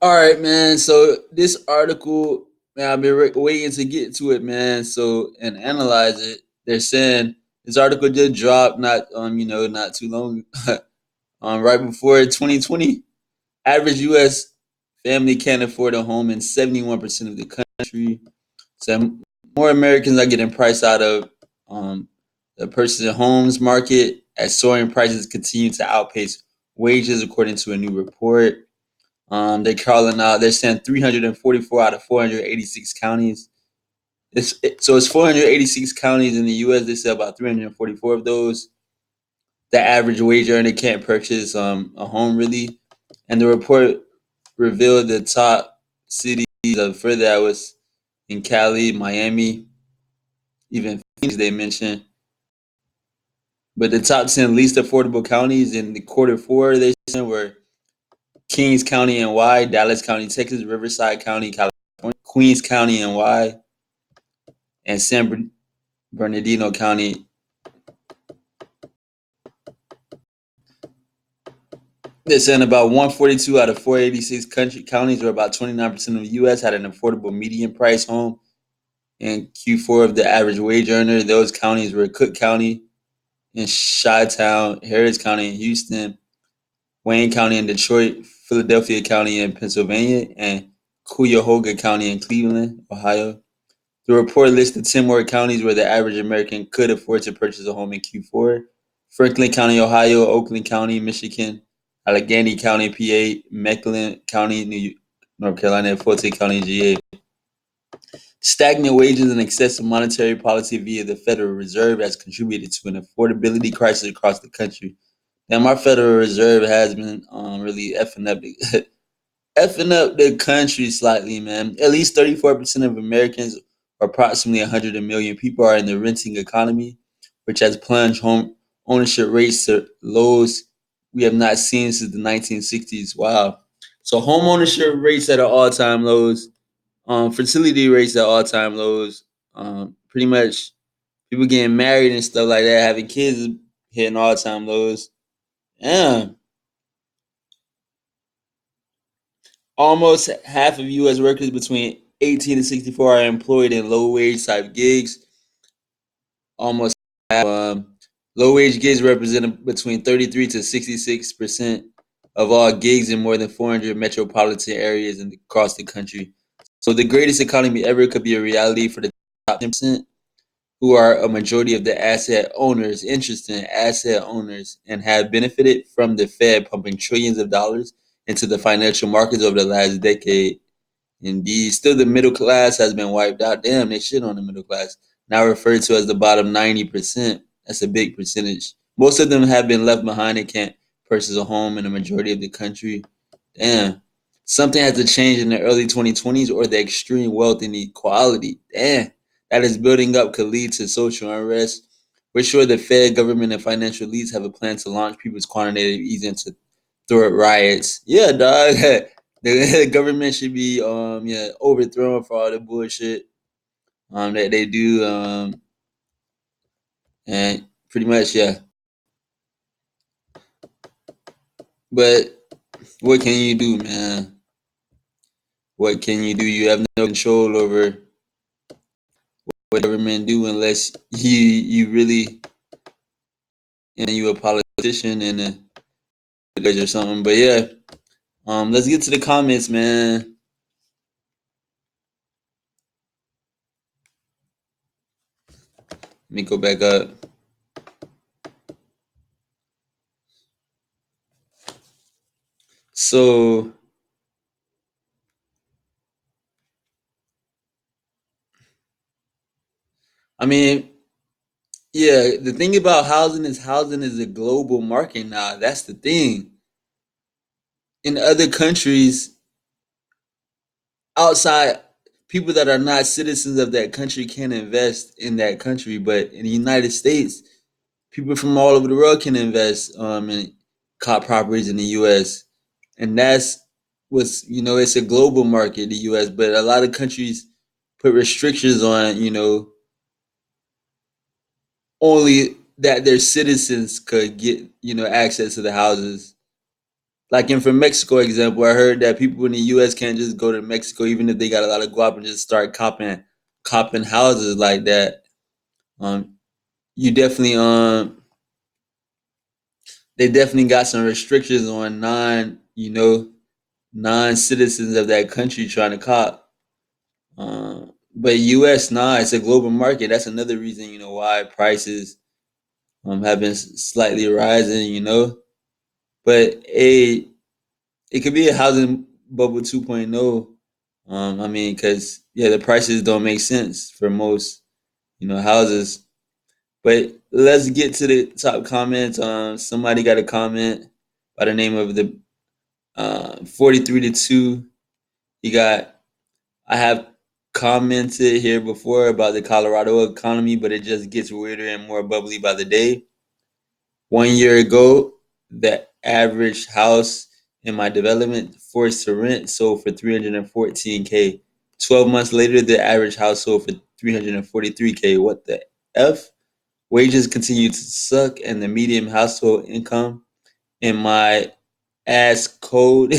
All right, man. So this article, man, I've been waiting to get to it, man. So and analyze it. They're saying this article just dropped not too long, right before 2020. Average U.S. family can't afford a home in 71% of the country. So more Americans are getting priced out of um, the purchase of homes market as soaring prices continue to outpace wages, according to a new report. They're calling out. They're saying 344 out of 486 counties. So it's 486 counties in the U.S. They say about 344 of those. The average wage earner can't purchase a home really, and the report revealed the top cities of further that was in Cali, Miami, even Phoenix. They mentioned, but the top 10 least affordable counties in the quarter four they said were Kings County and Y, Dallas County, Texas, Riverside County, California, Queens County and Y, and San Bernardino County. They're saying about 142 out of 486 country counties, or about 29% of the U.S., had an affordable median price home in Q4 of the average wage earner. Those counties were Cook County in Chi-Town, Harris County in Houston, Wayne County in Detroit, Philadelphia County in Pennsylvania, and Cuyahoga County in Cleveland, Ohio. The report listed 10 more counties where the average American could afford to purchase a home in Q4: Franklin County, Ohio; Oakland County, Michigan; Allegheny County, PA; Macon County, North Carolina; and Fulton County, GA. Stagnant wages and excessive monetary policy via the Federal Reserve has contributed to an affordability crisis across the country. Now, our Federal Reserve has been really effing up the country slightly, man. At least 34% of Americans, or approximately 100 million people, are in the renting economy, which has plunged home ownership rates to lows we have not seen since the 1960s. Wow. So home ownership rates at all time lows, fertility rates at all time lows, pretty much people getting married and stuff like that, having kids hitting all time lows. Yeah. Almost half of U.S. workers between 18 and 64 are employed in low wage type gigs. Almost half, low wage gigs represent between 33 to 66% of all gigs in more than 400 metropolitan areas across the country. So the greatest economy ever could be a reality for the top 10%, who are a majority of the asset owners, interesting asset owners, and have benefited from the Fed pumping trillions of dollars into the financial markets over the last decade. Indeed, still the middle class has been wiped out. Damn, they shit on the middle class. Now referred to as the bottom 90%. That's a big percentage. Most of them have been left behind and can't purchase a home in the majority of the country. Damn. Something has to change in the early 2020s, or the extreme wealth inequality, damn, that is building up could lead to social unrest. We're sure the Fed, government, and financial elites have a plan to launch people's quantitative easing to throw riots. Yeah, dog. The government should be overthrown for all the bullshit that they do, and pretty much, yeah. But what can you do, man? What can you do? You have no control over what the government do unless you really and you a politician and a judge or something. But yeah, let's get to the comments, man. Let me go back up. So I mean, yeah, the thing about housing is a global market now. That's the thing. In other countries, outside people that are not citizens of that country can invest in that country, but in the United States, people from all over the world can invest in cop properties in the U.S. And that's what's it's a global market, the U.S. But a lot of countries put restrictions on only that their citizens could get access to the houses. Like in for Mexico example, I heard that people in the U.S. can't just go to Mexico even if they got a lot of guap and just start copping houses like that. Um, you definitely they definitely got some restrictions on non citizens of that country trying to cop. But U.S. It's a global market. That's another reason why prices have been slightly rising. But it could be a housing bubble 2.0. I mean, because yeah, the prices don't make sense for most houses. But let's get to the top comments. Somebody got a comment by the name of the 43-2. You got I have commented here before about the Colorado economy, but it just gets weirder and more bubbly by the day. 1 year ago, the average house in my development forced to rent sold for 314K. 12 months later, the average house sold for 343K. What the F? Wages continue to suck, and the median household income in my ass code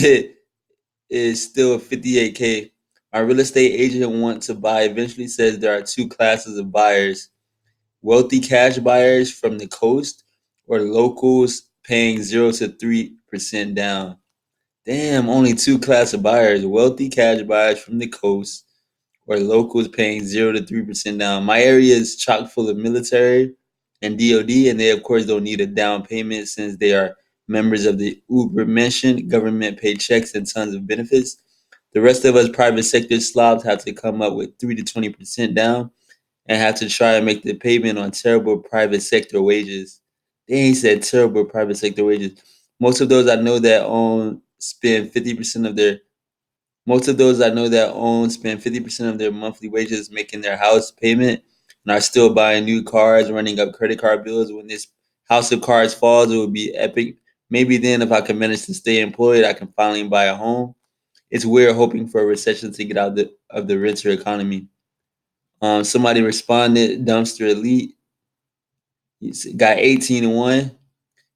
is still 58K. My real estate agent want to buy eventually says there are two classes of buyers: wealthy cash buyers from the coast or locals paying 0 to 3% down. Damn, only two class of buyers: wealthy cash buyers from the coast or locals paying 0 to 3% down. My area is chock full of military and DoD, and they of course don't need a down payment since they are members of the Uber mentioned government paid checks and tons of benefits. The rest of us private sector slobs have to come up with 3 to 20% down and have to try and make the payment on terrible private sector wages. They ain't said terrible private sector wages. Most of those I know that own spend 50% of their most of those I know that own spend 50% of their monthly wages making their house payment and are still buying new cars, running up credit card bills. When this house of cards falls, it will be epic. Maybe then, if I can manage to stay employed, I can finally buy a home. It's weird hoping for a recession to get out of the renter economy. Somebody responded, Dumpster Elite. Got 18-1.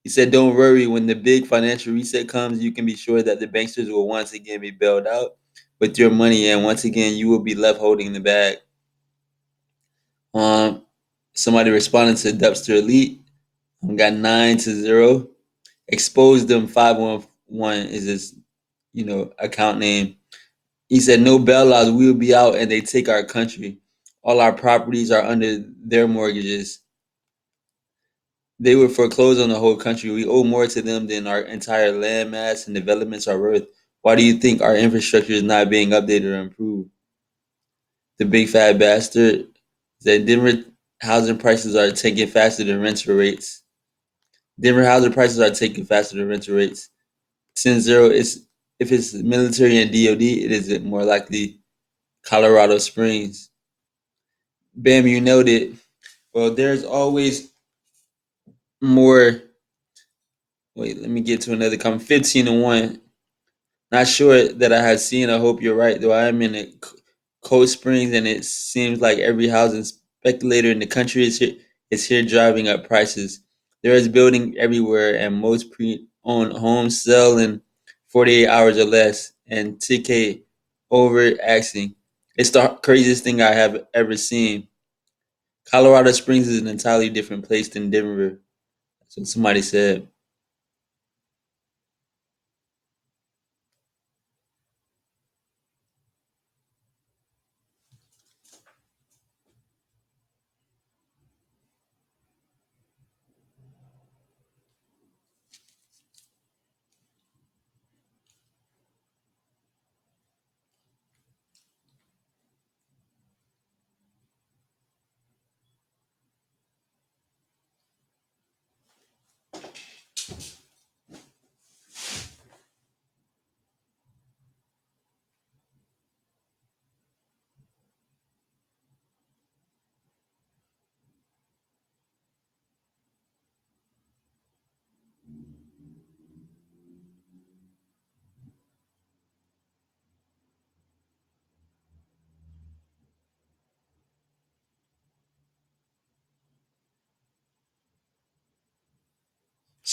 He said, don't worry, when the big financial reset comes, you can be sure that the banksters will once again be bailed out with your money, and once again, you will be left holding the bag. Um, Somebody responded to Dumpster Elite. Got 9-0. Exposed them 511 is his, account name. He said, no bailouts, we will be out and they take our country. All our properties are under their mortgages. They would foreclose on the whole country. We owe more to them than our entire land mass and developments are worth. Why do you think our infrastructure is not being updated or improved? The big fat bastard said Denver housing prices are taking faster than rental rates. Denver housing prices are taking faster than rental rates. 10-0 is if it's military and DoD, it is more likely Colorado Springs. Bam, you know it. Well, there's always more. Wait, let me get to another comment. 15-1. Not sure that I have seen. I hope you're right, though. I am in Cold Springs, and it seems like every housing speculator in the country is here driving up prices. There is building everywhere, and most pre-owned homes sell in 48 hours or less. And TK over axing. It's the craziest thing I have ever seen. Colorado Springs is an entirely different place than Denver. That's what somebody said.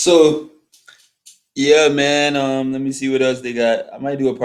So Yeah, man. Let me see what else they got. I might do a